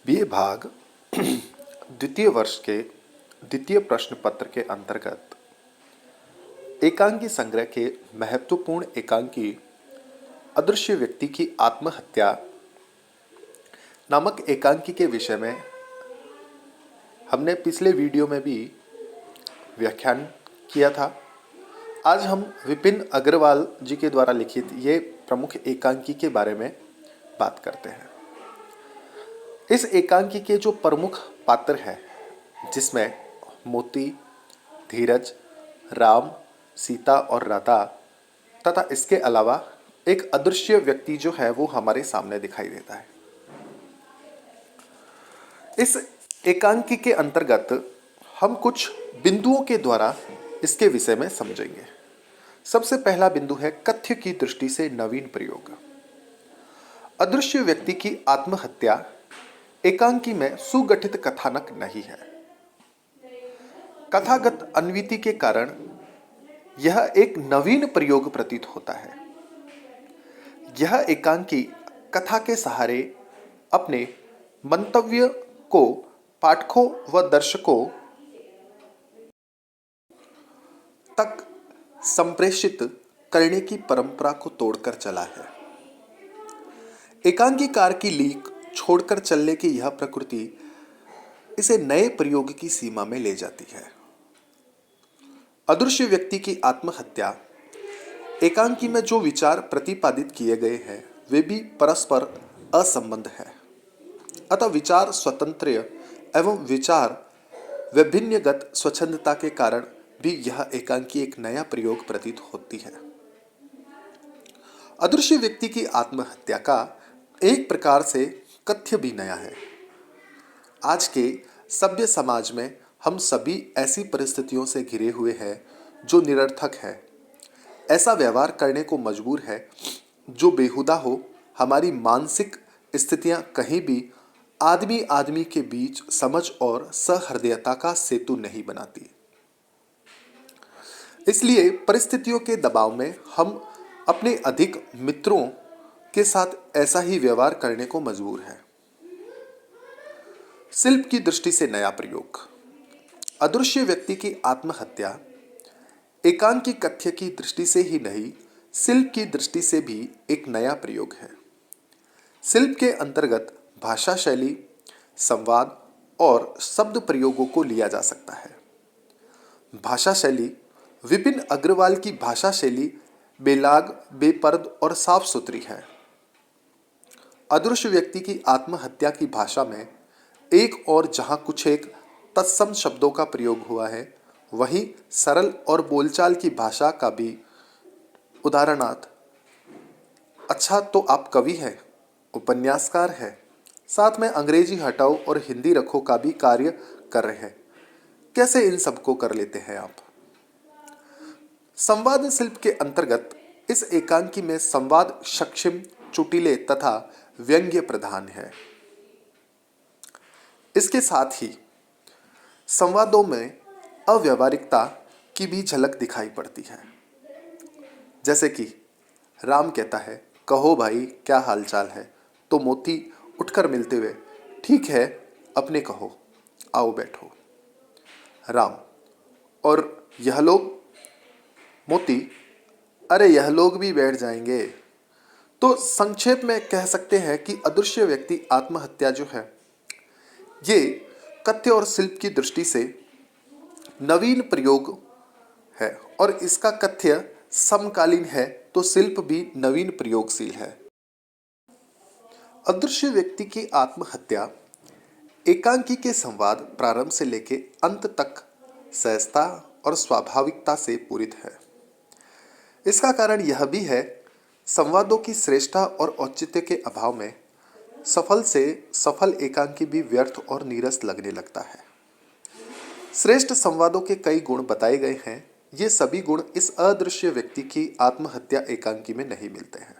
BA भाग द्वितीय वर्ष के द्वितीय प्रश्न पत्र के अंतर्गत एकांकी संग्रह के महत्वपूर्ण एकांकी अदृश्य व्यक्ति की आत्महत्या नामक एकांकी के विषय में हमने पिछले वीडियो में भी व्याख्यान किया था। आज हम विपिन अग्रवाल जी के द्वारा लिखित ये प्रमुख एकांकी के बारे में बात करते हैं। इस एकांकी के जो प्रमुख पात्र हैं, जिसमें मोती, धीरज, राम, सीता और राधा तथा इसके अलावा एक अदृश्य व्यक्ति जो है वो हमारे सामने दिखाई देता है। इस एकांकी के अंतर्गत हम कुछ बिंदुओं के द्वारा इसके विषय में समझेंगे। सबसे पहला बिंदु है कथ्य की दृष्टि से नवीन प्रयोग। अदृश्य व्यक्ति की आत्महत्या एकांकी में सुगठित कथानक नहीं है। कथागत अन्विति के कारण यह एक नवीन प्रयोग प्रतीत होता है। यह एकांकी कथा के सहारे अपने मंतव्य को पाठकों व दर्शकों तक संप्रेषित करने की परंपरा को तोड़कर चला है। एकांकीकार की लीक छोड़कर चलने की यह प्रकृति इसे नए प्रयोग की सीमा में ले जाती है। अदृश्य व्यक्ति की आत्महत्या एकांकी में जो विचार प्रतिपादित किए गए हैं वे भी परस्पर असंबद्ध है। अतः विचार स्वतंत्र एवं विचार वैभिन्नगत स्वच्छंदता के कारण भी यह एकांकी एक नया प्रयोग प्रतीत होती है। अदृश्य व्यक्ति की आत्महत्या का एक प्रकार से कथ्य भी नया है। आज के सभ्य समाज में हम सभी ऐसी परिस्थितियों से घिरे हुए हैं जो निरर्थक है। ऐसा व्यवहार करने को मजबूर है जो बेहुदा हो। हमारी मानसिक स्थितियां कहीं भी आदमी आदमी के बीच समझ और सहृदयता का सेतु नहीं बनाती। इसलिए परिस्थितियों के दबाव में हम अपने अधिक मित्रों के साथ ऐसा ही व्यवहार करने को मजबूर है। शिल्प की दृष्टि से नया प्रयोग। अदृश्य व्यक्ति की आत्महत्या एकांकी कथ्य की दृष्टि से ही नहीं, शिल्प की दृष्टि से भी एक नया प्रयोग है। शिल्प के अंतर्गत भाषा शैली, संवाद और शब्द प्रयोगों को लिया जा सकता है। भाषा शैली विपिन अग्रवाल की भाषा शैली बेलाग, बेपर्द और साफ सुथरी है। अदृश्य व्यक्ति की आत्महत्या की भाषा में एक और जहां कुछ एक तत्सम शब्दों का प्रयोग हुआ है, वहीं सरल और बोलचाल की भाषा का भी उदाहरणार्थ अच्छा तो आप कवि हैं, उपन्यासकार हैं, साथ में अंग्रेजी हटाओ और हिंदी रखो का भी कार्य कर रहे हैं। कैसे इन सबको कर लेते हैं आप? संवाद शिल्प के अंतर्गत इस एकांकी में संवाद सक्षम, चुटीले तथा व्यंग्य प्रधान है। इसके साथ ही संवादों में अव्यवहारिकता की भी झलक दिखाई पड़ती है। जैसे कि राम कहता है, कहो भाई क्या हालचाल है, तो मोती उठकर मिलते हुए, ठीक है अपने कहो, आओ बैठो। राम, और यह लोग? मोती, अरे यह लोग भी बैठ जाएंगे। तो संक्षेप में कह सकते हैं कि अदृश्य व्यक्ति आत्महत्या जो है ये कथ्य और शिल्प की दृष्टि से नवीन प्रयोग है, और इसका कथ्य समकालीन है तो शिल्प भी नवीन प्रयोगशील है। अदृश्य व्यक्ति की आत्महत्या एकांकी के संवाद प्रारंभ से लेकर अंत तक सहजता और स्वाभाविकता से पूरित है। इसका कारण यह भी है, संवादों की श्रेष्ठता और औचित्य के अभाव में सफल से सफल एकांकी भी व्यर्थ और नीरस लगने लगता है। श्रेष्ठ संवादों के कई गुण बताए गए हैं। ये सभी गुण इस अदृश्य व्यक्ति की आत्महत्या एकांकी में नहीं मिलते हैं।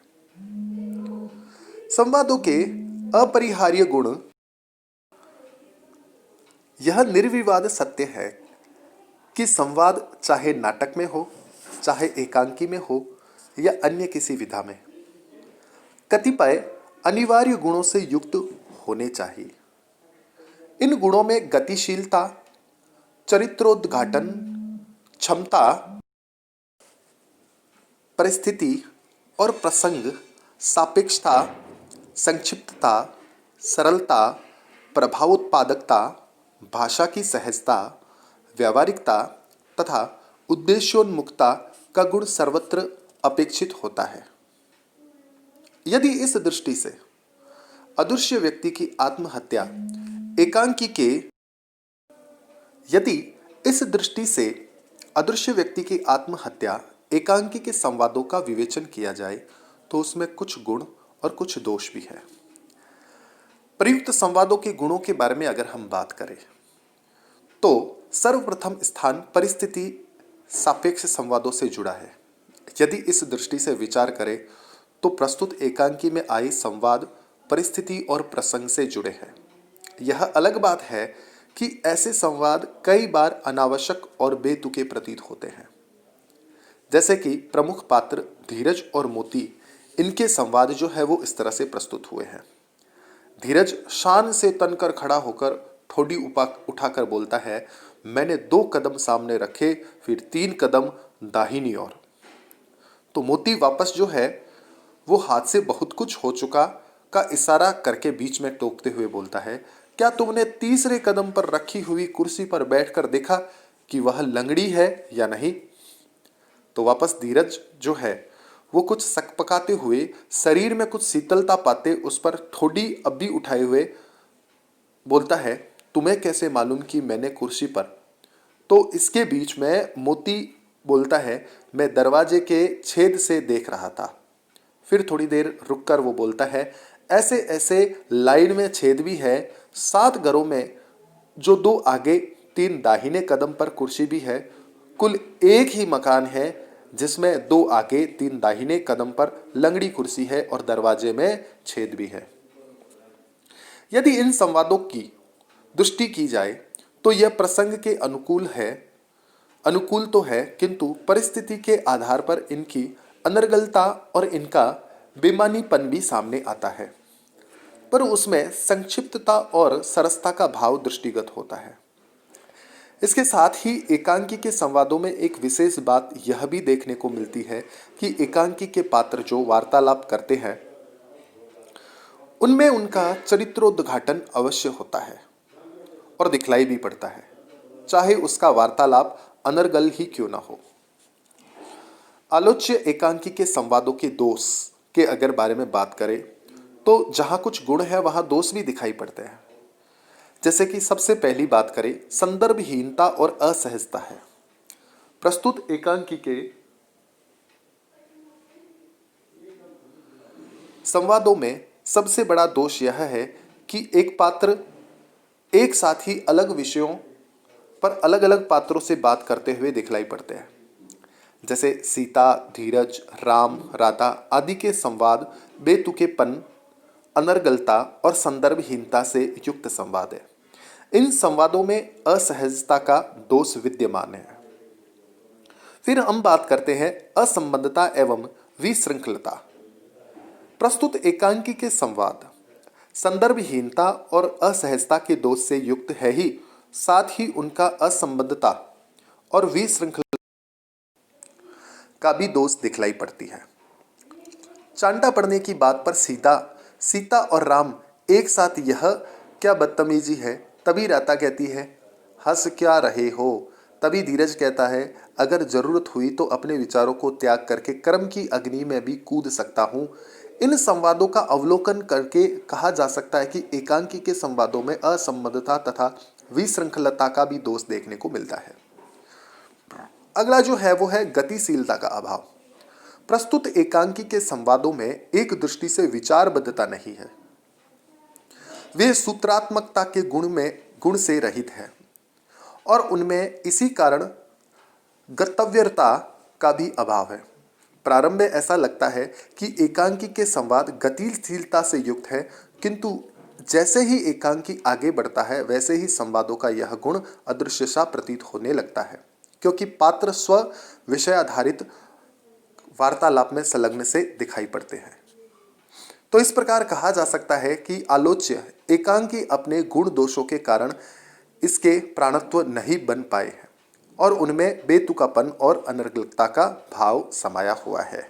संवादों के अपरिहार्य गुण। यह निर्विवाद सत्य है कि संवाद चाहे नाटक में हो, चाहे एकांकी में हो या अन्य किसी विधा में, कतिपय अनिवार्य गुणों से युक्त होने चाहिए। इन गुणों में गतिशीलता, चरित्रोद्घाटन क्षमता, परिस्थिति और प्रसंग, सापेक्षता, संक्षिप्तता, सरलता, प्रभावोत्पादकता, भाषा की सहजता, व्यावहारिकता तथा उद्देश्योन्मुखता का गुण सर्वत्र अपेक्षित होता है। यदि इस दृष्टि से अदृश्य व्यक्ति की आत्महत्या एकांकी के यदि इस दृष्टि से अदृश्य व्यक्ति की आत्महत्या एकांकी के संवादों का विवेचन किया जाए तो उसमें कुछ गुण और कुछ दोष भी है। प्रयुक्त संवादों के गुणों के बारे में अगर हम बात करें तो सर्वप्रथम स्थान परिस्थिति सापेक्ष संवादों से जुड़ा है। यदि इस दृष्टि से विचार करें तो प्रस्तुत एकांकी में आए संवाद परिस्थिति और प्रसंग से जुड़े हैं। यह अलग बात है कि ऐसे संवाद कई बार अनावश्यक और बेतुके प्रतीत होते हैं। जैसे कि प्रमुख पात्र धीरज और मोती, इनके संवाद जो है वो इस तरह से प्रस्तुत हुए हैं। धीरज शान से तनकर खड़ा होकर ठोडी उठाकर बोलता है, मैंने 2 कदम सामने रखे, फिर 3 कदम दाहिनी ओर। तो मोती वापस जो है वो हाथ से बहुत कुछ हो चुका का इशारा करके बीच में टोकते हुए बोलता है, क्या तुमने तीसरे कदम पर रखी हुई कुर्सी पर बैठकर देखा कि वह लंगड़ी है या नहीं? तो वापस धीरज जो है वो कुछ सकपकाते हुए, शरीर में कुछ शीतलता पाते उस पर ठोडी अभी उठाए हुए बोलता है, तुम्हें कैसे मालूम कि मैंने कुर्सी पर? तो इसके बीच में मोती बोलता है, मैं दरवाजे के छेद से देख रहा था। फिर थोड़ी देर रुककर वो बोलता है, ऐसे ऐसे लाइन में छेद भी है, 7 घरों में जो 2 आगे 3 दाहिने कदम पर कुर्सी भी है, कुल एक ही मकान है जिसमें 2 आगे 3 दाहिने कदम पर लंगड़ी कुर्सी है और दरवाजे में छेद भी है। यदि इन संवादों की दृष्टि की जाए तो यह प्रसंग के अनुकूल तो है, किंतु परिस्थिति के आधार पर इनकी अनर्गलता और इनका बेमानीपन भी सामने आता है, पर उसमें संक्षिप्तता और सरसता का भाव दृष्टिगत होता है। इसके साथ ही एकांकी के संवादों में एक विशेष बात यह भी देखने को मिलती है कि एकांकी के पात्र जो वार्तालाप करते हैं उनमें उनका चरित्रोद्घाटन अवश्य होता है और दिखलाई भी पड़ता है, चाहे उसका वार्तालाप अनर्गल ही क्यों ना हो। आलोच्य एकांकी के संवादों के दोष के अगर बारे में बात करें तो जहां कुछ गुण है वहां दोष भी दिखाई पड़ते हैं। जैसे कि सबसे पहली बात करें, संदर्भहीनता और असहजता है। प्रस्तुत एकांकी के संवादों में सबसे बड़ा दोष यह है कि एक पात्र एक साथ ही अलग विषयों पर अलग अलग पात्रों से बात करते हुए दिखलाई पड़ते हैं। जैसे सीता, धीरज, राम, राधा आदि के संवाद बेतुकेपन, अनर्गलता और संदर्भहीनता से युक्त संवाद है। इन संवादों में असहजता का दोष विद्यमान है। फिर हम बात करते हैं असंबद्धता एवं विशृंखलता। प्रस्तुत एकांकी के संवाद संदर्भहीनता और असहजता के दोष से युक्त है ही, साथ ही उनका असंबद्धता और विशृंखलता का भी दोष दिखलाई पड़ती है। चांटा पड़ने की बात पर सीता और राम एक साथ, यह क्या बदतमीजी है? तभी राधा कहती है, हंस क्या रहे हो? तभी धीरज कहता है, अगर जरूरत हुई तो अपने विचारों को त्याग करके कर्म की अग्नि में भी कूद सकता हूं। इन संवादों का अवलोकन करके कहा जा सकता है कि एकांकी के संवादों में असंबद्धता तथा विशृंखलता का भी दोष देखने को मिलता है। अगला जो है वो है गतिशीलता का अभाव। प्रस्तुत एकांकी के संवादों में एक दृष्टि से विचारबद्धता नहीं है, वे सूत्रात्मकता के गुण से रहित है और उनमें इसी कारण गतव्यता का भी अभाव है। प्रारंभ में ऐसा लगता है कि एकांकी के संवाद गतिशीलता से युक्त है, किंतु जैसे ही एकांकी आगे बढ़ता है वैसे ही संवादों का यह गुण अदृश्य सा प्रतीत होने लगता है, क्योंकि पात्र स्व विषय आधारित वार्तालाप में संलग्न से दिखाई पड़ते हैं। तो इस प्रकार कहा जा सकता है कि आलोच्य एकांकी अपने गुण दोषों के कारण इसके प्राणत्व नहीं बन पाए हैं और उनमें बेतुकापन और अनर्गलता का भाव समाया हुआ है।